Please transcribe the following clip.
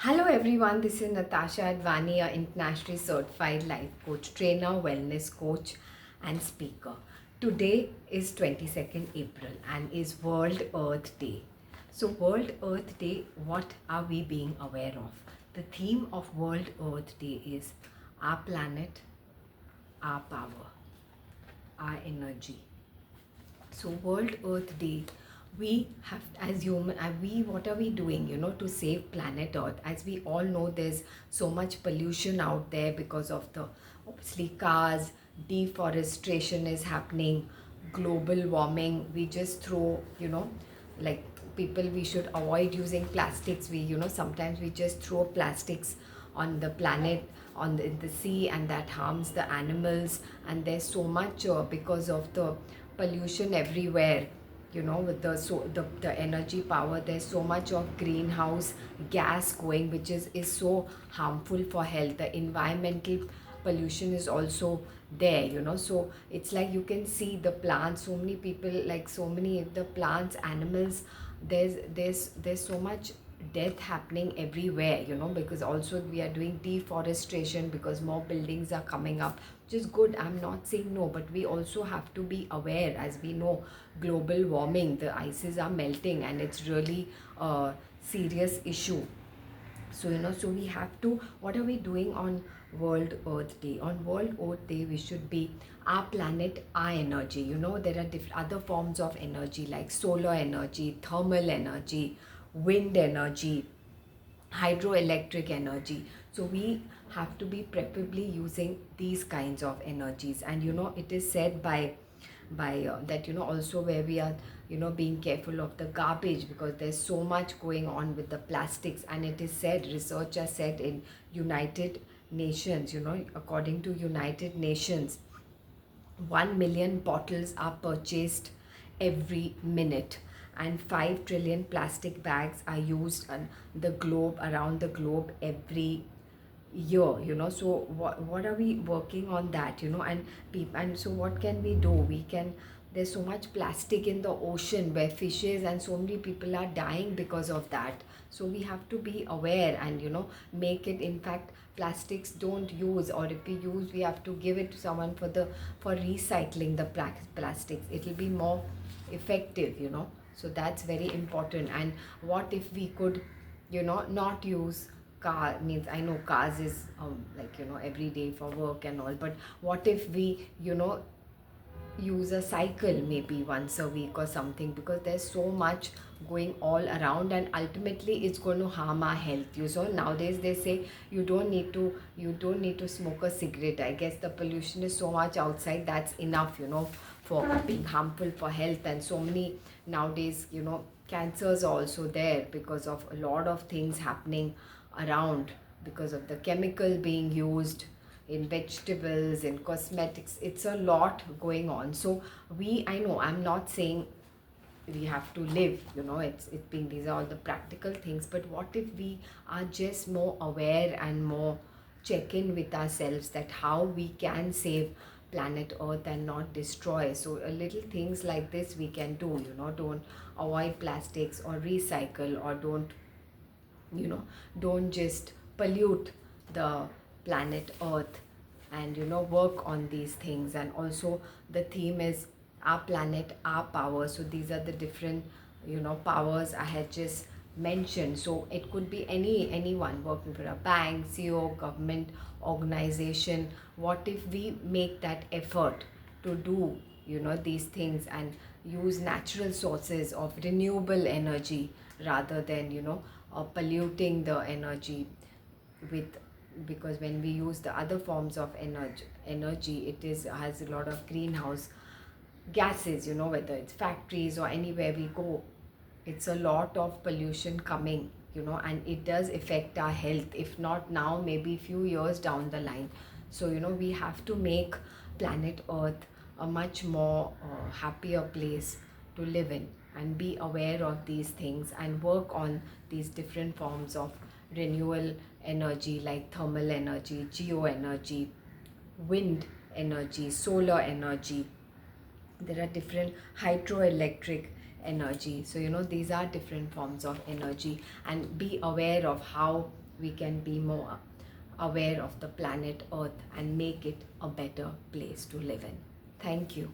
Hello everyone, this is Natasha Advani, a internationally certified life coach, trainer, wellness coach, and speaker. Today is 22nd April and is World Earth Day. So, World Earth Day, what are we being aware of? The theme of World Earth Day is our planet, our power, our energy. So World Earth Day, we have as human, we what are we doing, to save planet Earth? As we all know, there's so much pollution out there because of the obviously cars, deforestation is happening, global warming. We just throw, like people, we should avoid using plastics. Sometimes we just throw plastics on the planet, in the sea, and that harms the animals. And there's so much because of the pollution everywhere, with the energy power. There's so much of greenhouse gas going, which is so harmful for health. The environmental pollution is also there, so it's like you can see the plants, so many people, like so many the plants, animals. There's so much death happening everywhere, because also we are doing deforestation because more buildings are coming up, which is good. I'm not saying no, but we also have to be aware. As we know, global warming, the ices are melting, and it's really a serious issue. So so we have to, what are we doing on World Earth Day? On World Earth Day, we should be our planet, our energy. There are other forms of energy like solar energy, thermal energy, wind energy, hydroelectric energy. So we have to be preferably using these kinds of energies. And it is said by that, also where we are, being careful of the garbage, because there's so much going on with the plastics. And it is said, research has said, in United Nations, according to United Nations, 1 million bottles are purchased every minute, and 5 trillion plastic bags are used on the globe, around the globe, every year. So what are we working on that, and so what can we do? We can, there's so much plastic in the ocean where fishes and so many people are dying because of that. So we have to be aware and, make it, in fact, plastics don't use, or if we use, we have to give it to someone for recycling the plastics. It will be more effective, so that's very important. And what if we could, not use car? Means, I know cars is like, every day for work and all, but what if we, use a cycle maybe once a week or something? Because there's so much going all around, and ultimately it's going to harm our health. So nowadays they say you don't need to smoke a cigarette. I guess the pollution is so much outside, that's enough, for being harmful for health. And so many nowadays, cancers are also there because of a lot of things happening around, because of the chemical being used in vegetables, in cosmetics. It's a lot going on. So I know, I'm not saying we have to live, it's being, these are all the practical things, but what if we are just more aware and more check in with ourselves, that how we can save planet Earth and not destroy? So a little things like this we can do, don't avoid plastics, or recycle, or don't just pollute the planet Earth, and work on these things. And also the theme is our planet, our power. So these are the different, powers I had just mentioned. So it could be anyone working for a bank, CEO, government organization. What if we make that effort to do, these things, and use natural sources of renewable energy, rather than, polluting the energy with, because when we use the other forms of energy, it is has a lot of greenhouse gases, whether it's factories or anywhere we go. It's a lot of pollution coming, and it does affect our health, if not now, maybe few years down the line. So we have to make planet Earth a much more happier place to live in, and be aware of these things, and work on these different forms of renewable energy, like thermal energy, geo energy, wind energy, solar energy. There are different hydroelectric energy. So these are different forms of energy, and be aware of how we can be more aware of the planet Earth and make it a better place to live in. Thank you.